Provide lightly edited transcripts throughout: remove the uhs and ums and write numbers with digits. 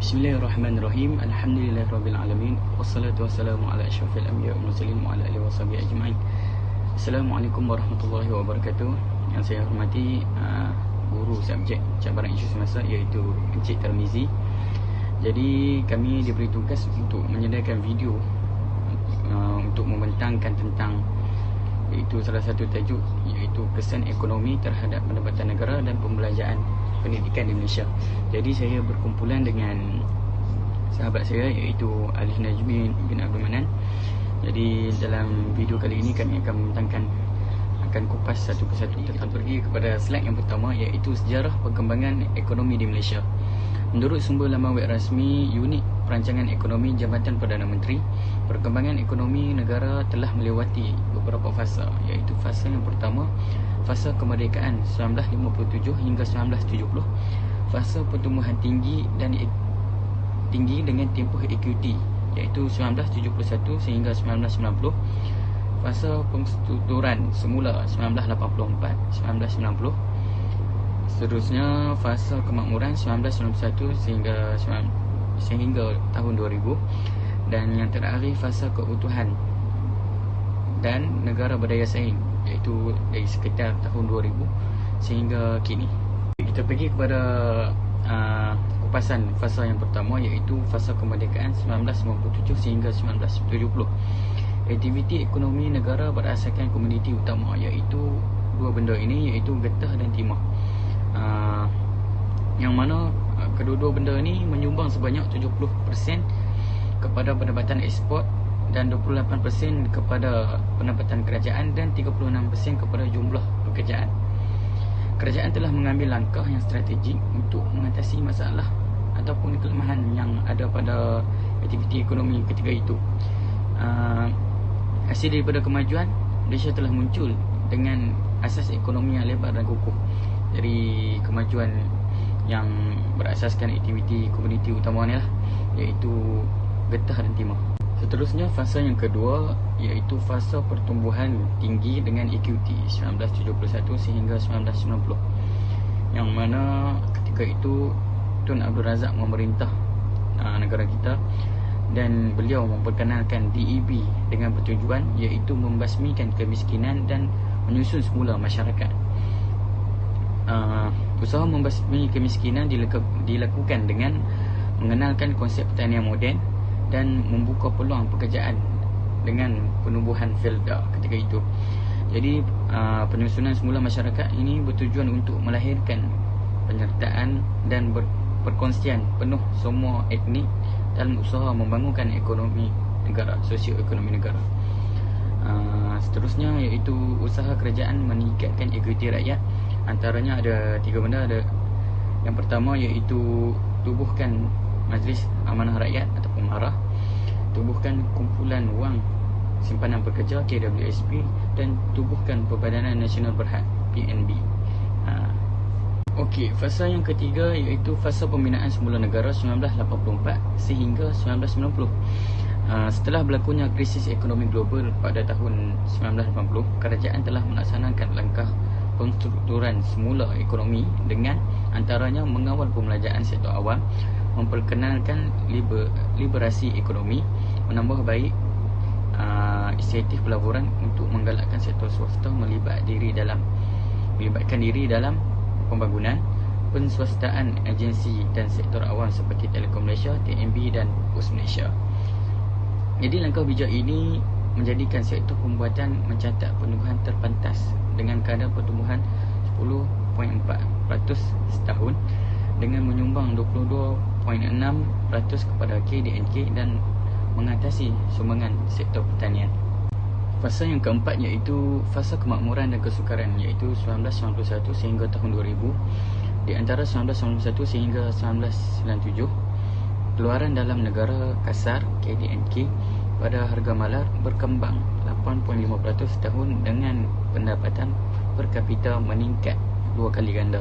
Bismillahirrahmanirrahim. Alhamdulillahirrabbilalamin. Wassalatu wassalamu ala asyrafil anbiya wal mursalin wa ala alihi washabihi ajma'in. Assalamualaikum warahmatullahi wabarakatuh. Yang saya hormati guru subjek cabaran isu semasa, iaitu Encik Tarmizi. Jadi kami diberi tugas untuk menyediakan video untuk membentangkan tentang, iaitu salah satu tajuk, iaitu kesan ekonomi terhadap pendapatan negara dan pembelanjaan pendidikan di Malaysia. Jadi saya berkumpulan dengan sahabat saya, iaitu Alif Najmi bin Abdul Manan. Jadi dalam video kali ini kami akan kupas satu persatu. Kita pergi kepada slide yang pertama, iaitu sejarah perkembangan ekonomi di Malaysia. Menurut sumber laman web rasmi Unit Perancangan Ekonomi Jabatan Perdana Menteri, perkembangan ekonomi negara telah melewati beberapa fasa, iaitu fasa yang pertama, fasa kemerdekaan 1957 hingga 1970, fasa pertumbuhan tinggi dengan tempoh ekuiti, iaitu 1971 sehingga 1990, fasa penstrukturan semula 1984-1990, seterusnya fasa kemakmuran 1991 sehingga tahun 2000, dan yang terakhir fasa keutuhan dan negara berdaya saing, iaitu dari sekitar tahun 2000 sehingga kini. Kita pergi kepada kupasan fasa yang pertama, iaitu fasa kemerdekaan 1957 sehingga 1970. Aktiviti ekonomi negara berasaskan komuniti utama, iaitu dua benda ini, iaitu getah dan timah. Yang mana kedua-dua benda ini menyumbang sebanyak 70% kepada pendapatan ekspor dan 28% kepada pendapatan kerajaan dan 36% kepada jumlah pekerjaan. Kerajaan telah mengambil langkah yang strategik untuk mengatasi masalah ataupun kelemahan yang ada pada aktiviti ekonomi ketika itu. Hasil daripada kemajuan, Malaysia telah muncul dengan asas ekonomi yang lebar dan kukuh. Dari kemajuan yang berasaskan aktiviti komuniti utamanya, iaitu getah dan timah. Seterusnya fasa yang kedua, iaitu fasa pertumbuhan tinggi dengan ekuiti 1971 sehingga 1990, yang mana ketika itu Tun Abdul Razak memerintah negara kita, dan beliau memperkenalkan DEB dengan bertujuan, iaitu membasmikan kemiskinan dan menyusun semula masyarakat. Usaha membasmi kemiskinan dilakukan dengan mengenalkan konsep pertanian moden dan membuka peluang pekerjaan dengan penubuhan felda ketika itu. Jadi penyusunan semula masyarakat ini bertujuan untuk melahirkan penyertaan dan perkongsian penuh semua etnik dalam usaha membangunkan ekonomi negara, sosioekonomi negara. Seterusnya, iaitu usaha kerajaan meningkatkan ekuiti rakyat. Antaranya ada tiga benda. Ada yang pertama, iaitu tubuhkan Majlis Amanah Rakyat ataupun MARAH, tubuhkan Kumpulan Wang Simpanan Pekerja KWSP, dan tubuhkan Perbadanan Nasional Berhad PNB. Okey, fasa yang ketiga, iaitu fasa pembinaan semula negara 1984 sehingga 1990. Setelah berlakunya krisis ekonomi global pada tahun 1980, kerajaan telah melaksanakan langkah penstrukturan semula ekonomi dengan antaranya mengawal pembelanjaan sektor awam, memperkenalkan liberasi ekonomi, menambah baik inisiatif pelaburan untuk menggalakkan sektor swasta melibatkan diri dalam pembangunan, penswastaan agensi dan sektor awam seperti Telekom Malaysia, TNB dan Pos Malaysia. Jadi langkah bijak ini menjadikan sektor pembuatan mencatat pertumbuhan terpantas dengan kadar pertumbuhan 10.4% setahun, dengan menyumbang 22.6% kepada KDNK dan mengatasi sumbangan sektor pertanian. Fasa yang keempat, iaitu fasa kemakmuran dan kesukaran, iaitu 1991 sehingga tahun 2000. Di antara 1991 sehingga 1997, keluaran dalam negara kasar KDNK pada harga malar berkembang 8.5% setahun, dengan pendapatan per kapita meningkat 2 kali ganda.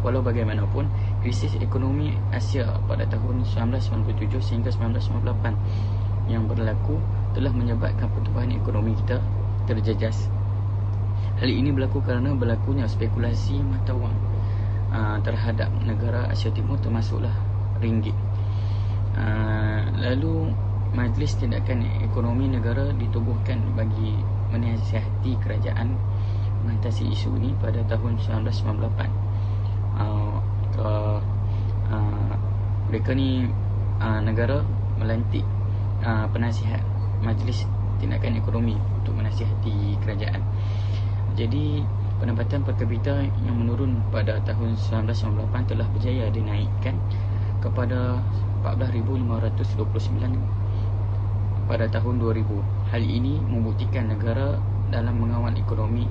Walau bagaimanapun, krisis ekonomi Asia pada tahun 1997 sehingga 1998 yang berlaku telah menyebabkan pertumbuhan ekonomi kita terjejas. Hal ini berlaku kerana berlakunya spekulasi mata wang terhadap negara Asia Timur, termasuklah ringgit. Lalu Majlis Tindakan Ekonomi Negara ditubuhkan bagi menasihati kerajaan mengatasi isu ini pada tahun 1998. Mereka ni negara melantik penasihat Majlis Tindakan Ekonomi untuk menasihati kerajaan. Jadi pendapatan per kapita yang menurun pada tahun 1998 telah berjaya dinaikkan kepada 14,529 pada tahun 2000. Hal ini membuktikan negara dalam mengawal ekonomi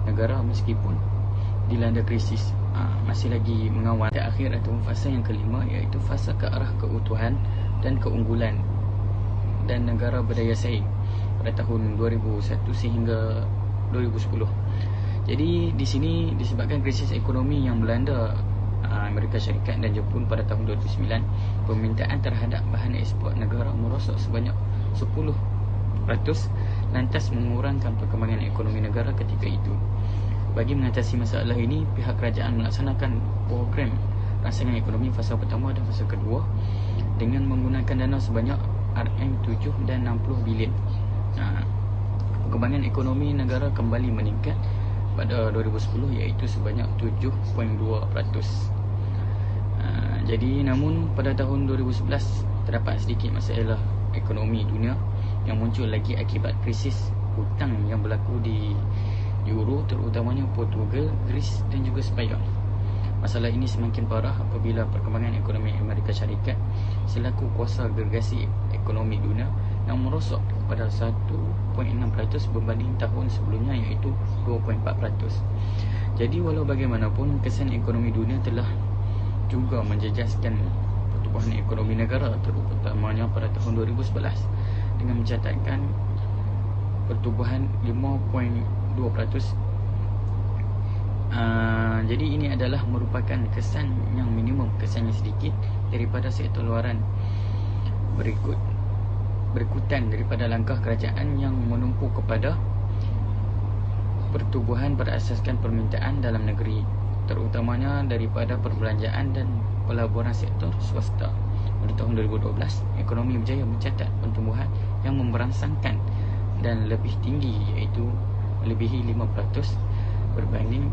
negara meskipun dilanda krisis masih lagi mengawal. Akhir atau fasa yang kelima iaitu fasa ke arah keutuhan dan keunggulan dan negara berdaya saing pada tahun 2001 sehingga 2010. Jadi di sini disebabkan krisis ekonomi yang melanda Amerika Syarikat dan Jepun pada tahun 2009, permintaan terhadap bahan ekspor negara merosot sebanyak 10%, lantas mengurangkan perkembangan ekonomi negara ketika itu. Bagi mengatasi masalah ini, pihak kerajaan melaksanakan program rangsangan ekonomi fasa pertama dan fasa kedua dengan menggunakan dana sebanyak RM7 dan 60 bilion. Perkembangan ekonomi negara kembali meningkat pada 2010 iaitu sebanyak 7.2%. Jadi namun pada tahun 2011 terdapat sedikit masalah ekonomi dunia yang muncul lagi akibat krisis hutang yang berlaku di Euro, terutamanya Portugal, Greece dan juga Spanyol. Masalah ini semakin parah apabila perkembangan ekonomi Amerika Syarikat selaku kuasa agregasi ekonomi dunia yang merosot kepada 1.6% berbanding tahun sebelumnya iaitu 2.4%. Jadi walau bagaimanapun, kesan ekonomi dunia telah juga menjejaskan pertumbuhan ekonomi negara, terutamanya pada tahun 2011 dengan mencatatkan pertumbuhan 5.2%. Jadi ini adalah merupakan kesan yang minimum, kesan yang sedikit daripada sektor luaran berikutan daripada langkah kerajaan yang menumpu kepada pertumbuhan berasaskan permintaan dalam negeri, terutamanya daripada perbelanjaan dan pelaburan sektor swasta. Pada tahun 2012, ekonomi berjaya mencatat pertumbuhan yang memberangsangkan dan lebih tinggi iaitu melebihi 5% berbanding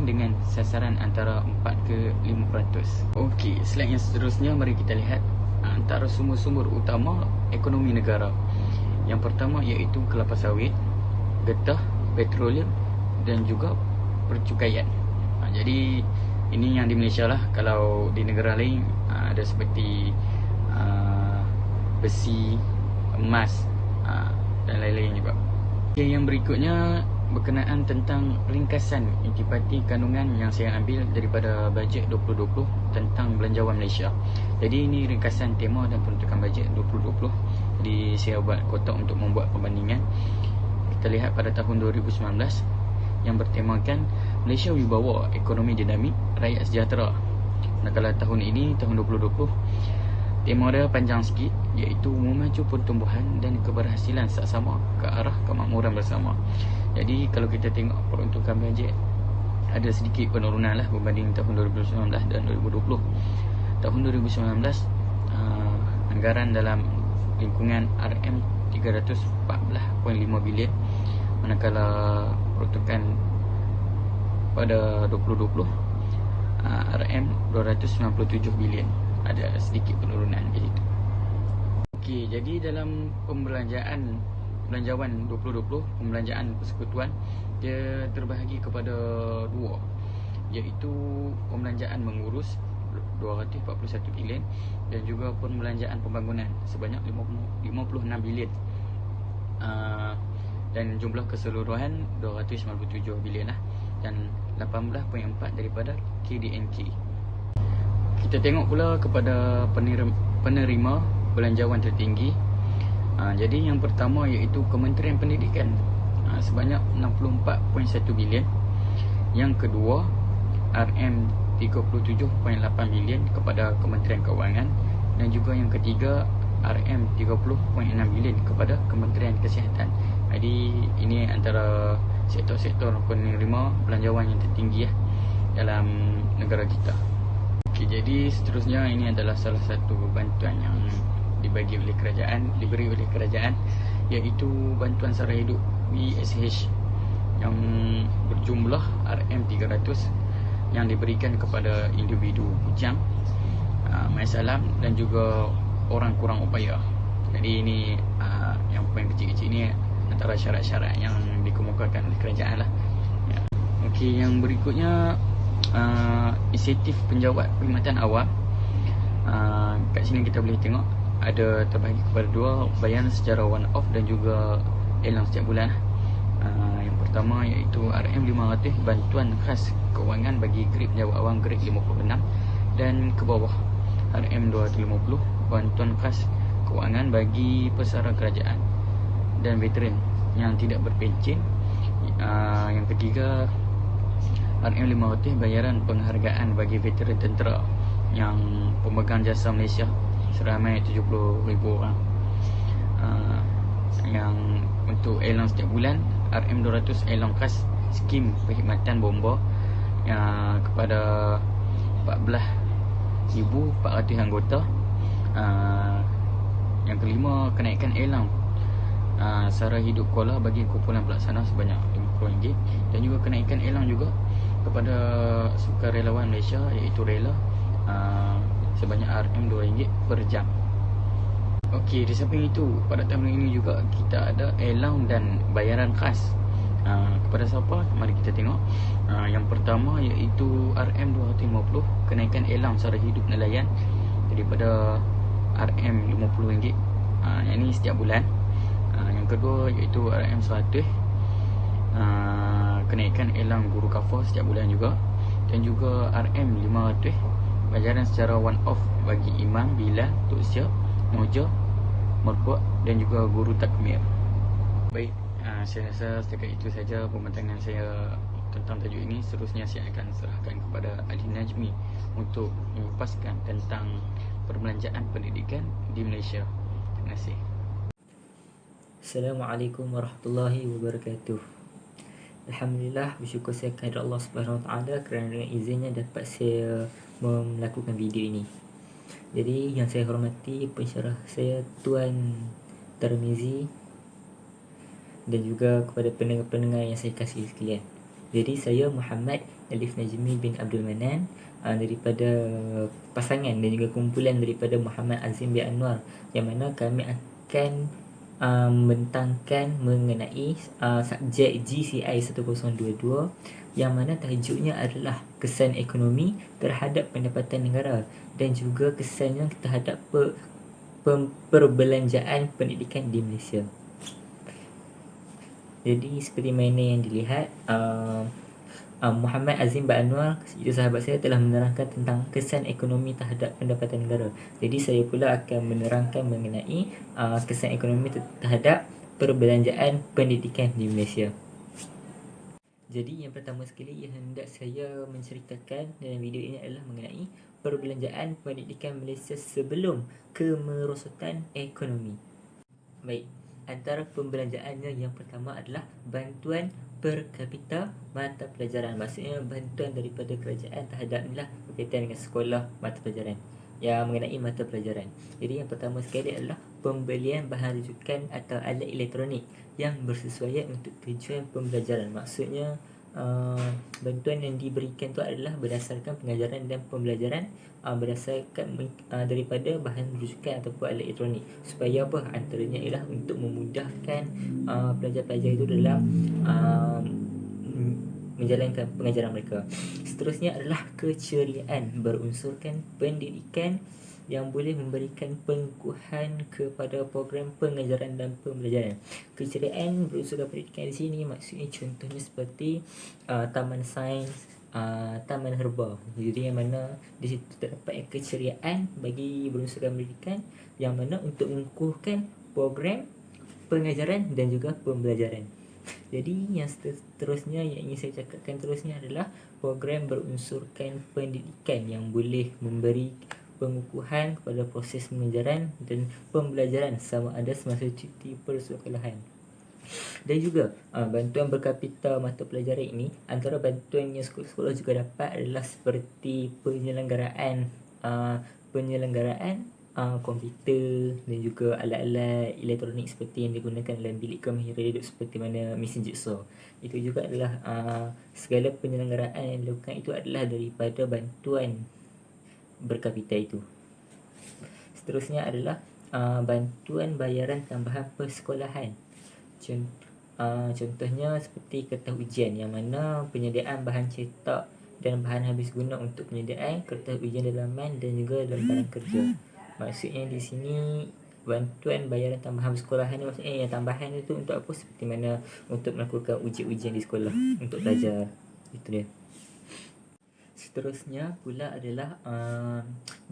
dengan sasaran antara 4 ke 5%. Okey, slide yang seterusnya mari kita lihat antara sumber-sumber utama ekonomi negara. Yang pertama iaitu kelapa sawit, getah, petroleum dan juga percukaian. Jadi ini yang di Malaysia lah. Kalau di negara lain ada seperti besi, emas dan lain-lain juga. Okay, yang berikutnya berkenaan tentang ringkasan intipati kandungan yang saya ambil daripada bajet 2020 tentang belanjawan Malaysia. Jadi ini ringkasan tema dan peruntukan bajet 2020. Jadi saya buat kotak untuk membuat perbandingan. Kita lihat pada tahun 2019 yang bertemakan Malaysia Wibawa Ekonomi Dinamik Rakyat Sejahtera. Manakala tahun ini, tahun 2020, tema dia panjang sikit iaitu memacu pertumbuhan dan keberhasilan saksama ke arah kemakmuran bersama. Jadi kalau kita tengok peruntukan bajet ada sedikit penurunan lah berbanding tahun 2019 dan 2020. Tahun 2019 anggaran dalam lingkungan RM314.5 bilion, manakala peruntukan pada 2020 RM297 bilion. Ada sedikit penurunan begitu. Okey, jadi dalam belanjawan 2020, pembelanjaan persekutuan, dia terbahagi kepada dua, iaitu pembelanjaan mengurus 241 bilion dan juga pembelanjaan pembangunan sebanyak 56 bilion. Dan jumlah keseluruhan 297 bilion lah, dan 18.4 daripada KDNK. Kita tengok pula kepada penerima belanjawan tertinggi. Jadi yang pertama iaitu Kementerian Pendidikan sebanyak 64.1 bilion. Yang kedua RM37.8 bilion kepada Kementerian Kewangan. Dan juga yang ketiga RM30.6 bilion kepada Kementerian Kesihatan. Jadi ini antara sektor-sektor penerima belanjawan yang tertinggi dalam negara kita. Okay, jadi seterusnya ini adalah salah satu bantuan yang diberi oleh kerajaan, iaitu bantuan sara hidup BSH yang berjumlah RM300 yang diberikan kepada individu bujang, masalah dan juga orang kurang upaya. Jadi ini yang poin kecil-kecil ni antara syarat-syarat yang dikemukakan oleh kerajaan lah. Ya. Okey, yang berikutnya insentif penjawat perkhidmatan awam. Kat sini kita boleh tengok ada terbahagi kepada dua, bayaran secara one off dan juga elang setiap bulan. Yang pertama iaitu RM500 bantuan khas kewangan bagi grade penjawat awam grade 56 dan ke bawah. RM250 bantuan khas kewangan bagi pesara kerajaan dan veteran yang tidak berpencen. Yang ketiga, RM500 bayaran penghargaan bagi veteran tentera yang pemegang jasa Malaysia seramai 70,000 orang. Yang untuk elang setiap bulan RM200 elang khas skim perkhidmatan bomba kepada 14,400 anggota. Yang kelima, kenaikan elang sara hidup kolah bagi kumpulan pelaksana sebanyak RM50 dan juga kenaikan elang juga kepada sukarelawan Malaysia iaitu rela sebanyak RM2 per jam. Okey, di samping itu pada tahun ini juga kita ada elang dan bayaran khas kepada siapa? Mari kita tengok. Yang pertama iaitu RM250 kenaikan elang sara hidup nelayan daripada RM50. Yang ini setiap bulan. Yang kedua iaitu RM100 kenaikan elang guru kafah setiap bulan juga, dan juga RM500 bayaran secara one off bagi imam, bilal, tok siap, moja, merbuat dan juga guru takmir. Baik, saya rasa setakat itu saja pembentangan saya tentang tajuk ini. Seterusnya saya akan serahkan kepada Ali Najmi untuk mengupas tentang perbelanjaan pendidikan di Malaysia. Terima kasih. Assalamualaikum warahmatullahi wabarakatuh. Alhamdulillah, bersyukur saya kepada Allah Subhanahu Wa Taala kerana dengan izinnya dapat saya melakukan video ini. Jadi yang saya hormati pensyarah saya Tuan Tarmizi dan juga kepada pendengar-pendengar yang saya kasihi sekalian. Jadi saya Muhammad Alif Najmi bin Abdul Manan daripada pasangan dan juga kumpulan daripada Muhammad Azim bin Anwar, yang mana kami akan membentangkan mengenai subjek GCI 1022 yang mana tajuknya adalah kesan ekonomi terhadap pendapatan negara dan juga kesannya terhadap perbelanjaan pendidikan di Malaysia. Jadi seperti mana yang dilihat, Muhammad Azim bin Anwar, itu sahabat saya, telah menerangkan tentang kesan ekonomi terhadap pendapatan negara. Jadi saya pula akan menerangkan mengenai kesan ekonomi terhadap perbelanjaan pendidikan di Malaysia. Jadi yang pertama sekali yang hendak saya menceritakan dalam video ini adalah mengenai perbelanjaan pendidikan Malaysia sebelum kemerosotan ekonomi. Baik, antara pembelanjaannya yang pertama adalah bantuan per kapita mata pelajaran. Maksudnya bantuan daripada kerajaan terhadap berkaitan dengan sekolah mata pelajaran yang mengenai mata pelajaran. Jadi yang pertama sekali adalah pembelian bahan rujukan atau alat elektronik yang bersesuaian untuk tujuan pembelajaran. Maksudnya bantuan yang diberikan itu adalah berdasarkan pengajaran dan pembelajaran berdasarkan daripada bahan rujukan ataupun alat elektronik. Supaya apa? Antaranya ialah untuk memudahkan pelajar-pelajar itu dalam menjalankan pengajaran mereka. Seterusnya adalah keceriaan berunsurkan pendidikan yang boleh memberikan pengukuhan kepada program pengajaran dan pembelajaran. Keceriaan berunsurkan pendidikan di sini maksudnya contohnya seperti taman sains, taman herba. Jadi yang mana di situ terdapat keceriaan bagi berunsurkan pendidikan yang mana untuk mengukuhkan program pengajaran dan juga pembelajaran. Jadi yang seterusnya yang ingin saya cakapkan terusnya adalah program berunsurkan pendidikan yang boleh memberi pengukuhan kepada proses pengajaran dan pembelajaran sama ada semasa cuti persekolahan. Dan juga bantuan berkapita mata pelajaran ini, antara bantuan yang sekolah-sekolah juga dapat adalah seperti penyelenggaraan komputer dan juga alat-alat elektronik seperti yang digunakan dalam bilik kemahiran hidup seperti mana mesin jigsaw. Itu juga adalah segala penyelenggaraan yang dilakukan itu adalah daripada bantuan berkapita itu. Seterusnya adalah bantuan bayaran tambahan persekolahan. Contohnya seperti kertas ujian, yang mana penyediaan bahan cetak dan bahan habis guna untuk penyediaan kertas ujian dalaman dan juga lembaran kerja. Maksudnya di sini bantuan bayaran tambahan persekolahan ni maksudnya yang tambahan itu untuk apa? Seperti mana untuk melakukan ujian-ujian di sekolah untuk belajar. Itu dia. Seterusnya pula adalah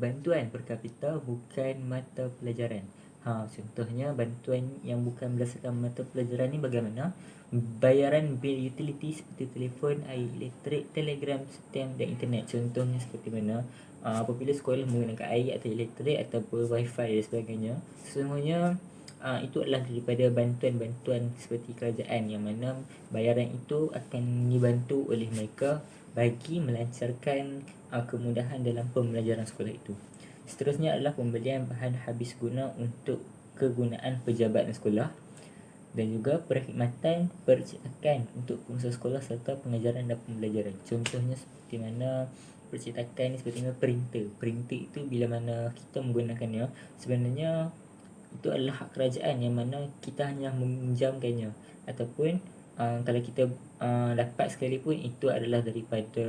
bantuan per kapita bukan mata pelajaran. Contohnya bantuan yang bukan berdasarkan mata pelajaran ni bagaimana? Bayaran bil utility seperti telefon, air elektrik, telegram, stem dan internet. Contohnya seperti mana? Apabila sekolah menggunakan air atau elektrik ataupun wifi dan sebagainya, semuanya itu adalah daripada bantuan-bantuan seperti kerajaan, yang mana bayaran itu akan dibantu oleh mereka bagi melancarkan kemudahan dalam pembelajaran sekolah itu. Seterusnya adalah pembelian bahan habis guna untuk kegunaan pejabat dan sekolah, dan juga perkhidmatan percetakan untuk pengusaha sekolah serta pengajaran dan pembelajaran. Contohnya seperti mana percetakan ni, seperti mana printer itu bila mana kita menggunakannya, sebenarnya itu adalah hak kerajaan, yang mana kita hanya meminjamkannya, ataupun kalau kita dapat sekalipun itu adalah daripada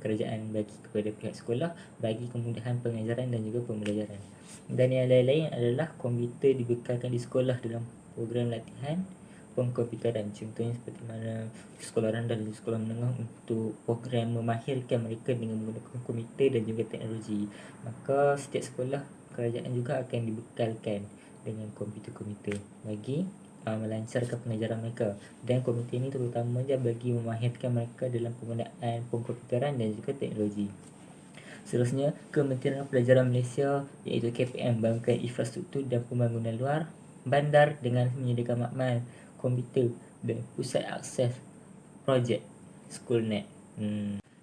kerajaan bagi kepada pihak sekolah bagi kemudahan pengajaran dan juga pembelajaran. Dan yang lain-lain adalah komputer dibekalkan di sekolah dalam program latihan pengkomputeran. Contohnya seperti mana sekolah rendah dan sekolah menengah untuk program memahirkan mereka dengan menggunakan komputer dan juga teknologi. Maka setiap sekolah kerajaan juga akan dibekalkan dengan komputer-komputer bagi melancarkan pengajaran mereka. Dan komputer ini terutamanya bagi memahirkan mereka dalam penggunaan pengkomputeran dan juga teknologi. Seterusnya, Kementerian Pelajaran Malaysia iaitu KPM bangunkan infrastruktur dan pembangunan luar bandar dengan menyediakan makmal, komputer dan pusat akses projek Schoolnet.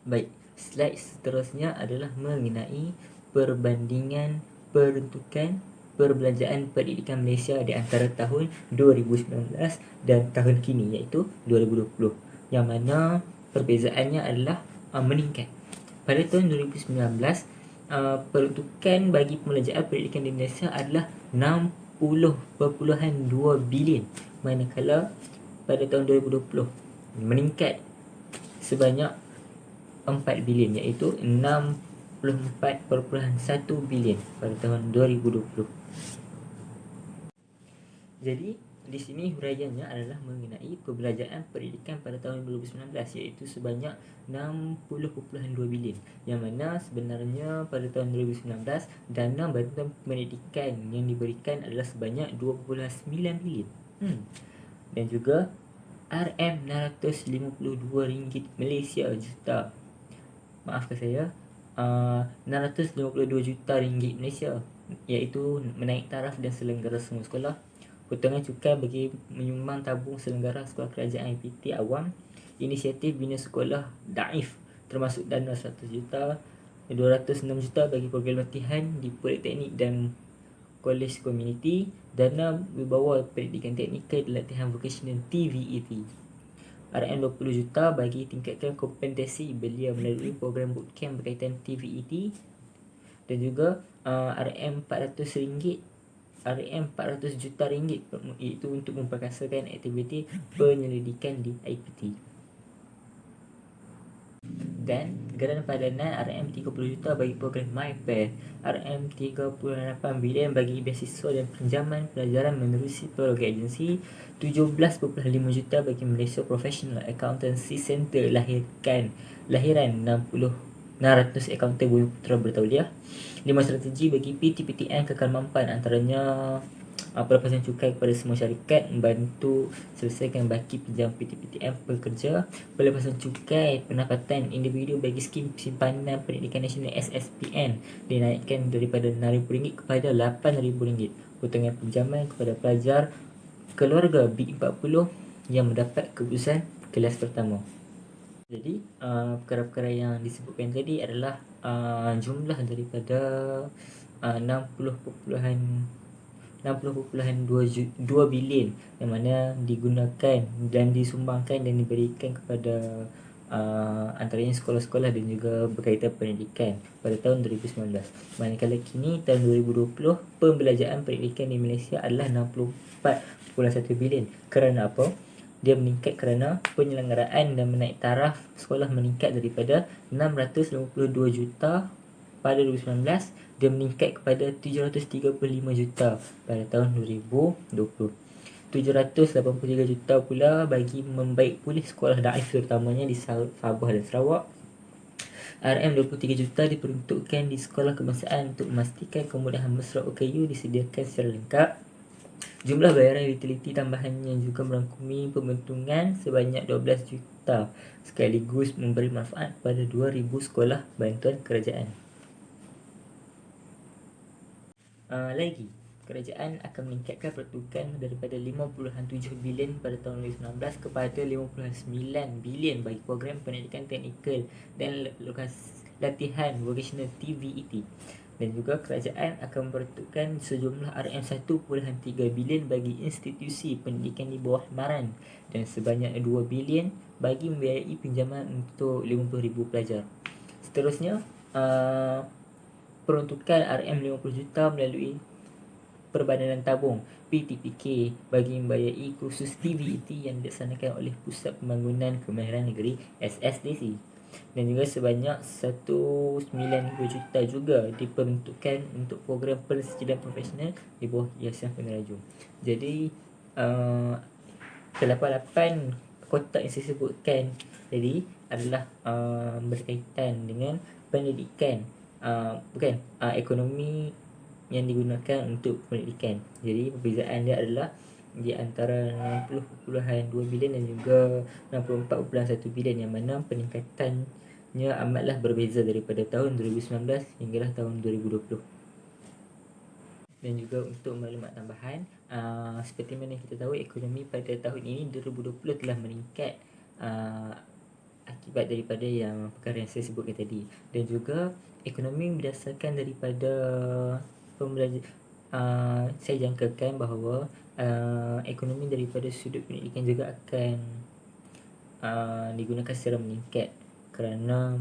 Baik, slide seterusnya adalah mengenai perbandingan peruntukan perbelanjaan pendidikan Malaysia di antara tahun 2019 dan tahun kini iaitu 2020, yang mana perbezaannya adalah meningkat. Pada tahun 2019, peruntukan bagi pembelanjaan pendidikan di Malaysia adalah 60.2 bilion, manakala pada tahun 2020 meningkat sebanyak 4 bilion iaitu 64.1 bilion pada tahun 2020. Jadi di sini huraiannya adalah mengenai perbelanjaan pendidikan pada tahun 2019 iaitu sebanyak 60.2 bilion, yang mana sebenarnya pada tahun 2019 dana bantuan pendidikan yang diberikan adalah sebanyak 2.9 bilion. Dan juga RM652 Malaysia juta. Maafkan saya, 652 juta ringgit Malaysia, iaitu menaik taraf dan selenggara semua sekolah, potongan cukai bagi menyumbang tabung selenggara sekolah kerajaan IPT awam, inisiatif bina sekolah daif termasuk dana 100 juta, 206 juta bagi program latihan di politeknik dan kolej komuniti, dana berbawah pendidikan teknikal dan latihan vocational TVET, RM20 juta bagi tingkatkan kompetensi belia melalui program bootcamp berkaitan TVET, dan juga RM400 juta ringgit iaitu untuk memperkasakan aktiviti penyelidikan di IPT. Dan gerakan padanan RM30 juta bagi program MyPair, RM38 bilion bagi beasiswa dan pinjaman pelajaran menerusi program agensi, 17.5 juta bagi Malaysia Professional Accountancy Centre lahiran 600 akauntan Bumi Putera bertauliah, 5 strategi bagi PTPTN kekal mampan, antaranya pelepasan cukai kepada semua syarikat, membantu selesaikan baki pinjam PTPTN pekerja, pelepasan cukai pendapatan individu bagi skim simpanan pendidikan nasional SSPN dinaikkan daripada RM6,000 kepada RM8,000, potongan pinjaman kepada pelajar keluarga B40 yang mendapat keputusan kelas pertama. Jadi perkara-perkara yang disebutkan tadi adalah jumlah daripada 60.2 bilion yang mana digunakan dan disumbangkan dan diberikan kepada antaranya sekolah-sekolah dan juga berkaitan pendidikan pada tahun 2019. Manakala kini tahun 2020 pembelajaran pendidikan di Malaysia adalah 64.1 bilion. Kerana apa? Dia meningkat kerana penyelenggaraan dan menaik taraf sekolah meningkat daripada 652 juta pada 2019, dia meningkat kepada 735 juta pada tahun 2020. 783 juta pula bagi membaik pulih sekolah daif terutamanya di Sabah dan Sarawak. RM23 juta diperuntukkan di sekolah kebangsaan untuk memastikan kemudahan mesra OKU disediakan secara lengkap. Jumlah bayaran utiliti tambahannya juga merangkumi pembentungan sebanyak 12 juta sekaligus memberi manfaat kepada 2,000 sekolah bantuan kerajaan. Lagi, kerajaan akan meningkatkan peruntukan daripada 5.7 bilion pada tahun 2019 kepada 5.9 bilion bagi program pendidikan teknikal dan latihan vocational TVET. Dan juga kerajaan akan memperuntukkan sejumlah RM1.3 bilion bagi institusi pendidikan di bawah MARAN dan sebanyak 2 bilion bagi membiayai pinjaman untuk 50,000 pelajar. Seterusnya, peruntukan RM50 juta melalui Perbadanan Tabung PTPK bagi membiayai kursus TVET yang dilaksanakan oleh Pusat Pembangunan Kemahiran Negeri SSDC. Dan juga sebanyak 190 juta juga diperuntukkan untuk program persediaan profesional di bawah Yayasan Pengeraju. Jadi ke-88 kotak yang saya sebutkan tadi adalah berkaitan dengan pendidikan, ekonomi yang digunakan untuk pendidikan. Jadi perbezaan dia adalah di antara 60.2 bilion dan juga 64.1 bilion yang mana peningkatannya amatlah berbeza daripada tahun 2019 hinggalah tahun 2020. Dan juga untuk maklumat tambahan, seperti mana kita tahu ekonomi pada tahun ini 2020 telah meningkat akibat daripada yang perkara yang saya sebutkan tadi. Dan juga ekonomi berdasarkan daripada saya jangkakan bahawa ekonomi daripada sudut pendidikan juga akan digunakan secara meningkat kerana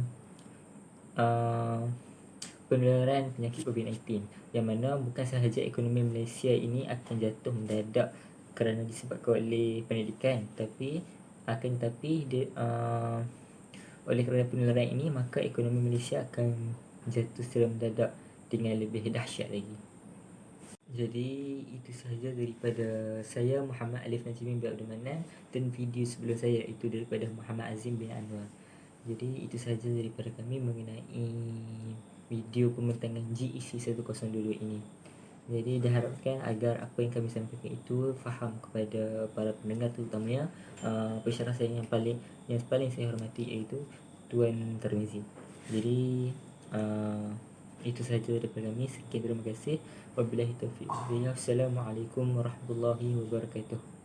penularan penyakit COVID-19 yang mana bukan sahaja ekonomi Malaysia ini akan jatuh mendadak kerana disebabkan oleh pendidikan, tapi oleh kerana penularan ini maka ekonomi Malaysia akan jatuh secara mendadak dengan lebih dahsyat lagi. Jadi itu sahaja daripada saya, Muhammad Alif Najmi bin Abdul Manan, dan video sebelum saya iaitu daripada Muhammad Azim bin Anwar. Jadi itu sahaja daripada kami mengenai video pembentangan GEC 1022 ini. Jadi diharapkan agar apa yang kami sampaikan itu faham kepada para pendengar, terutamanya pensyarah saya yang paling saya hormati iaitu Tuan Tarmizi. Jadi itu sahaja daripada kami. Sekian, terima kasih. Wabillahi taufiq. Assalamualaikum warahmatullahi wabarakatuh.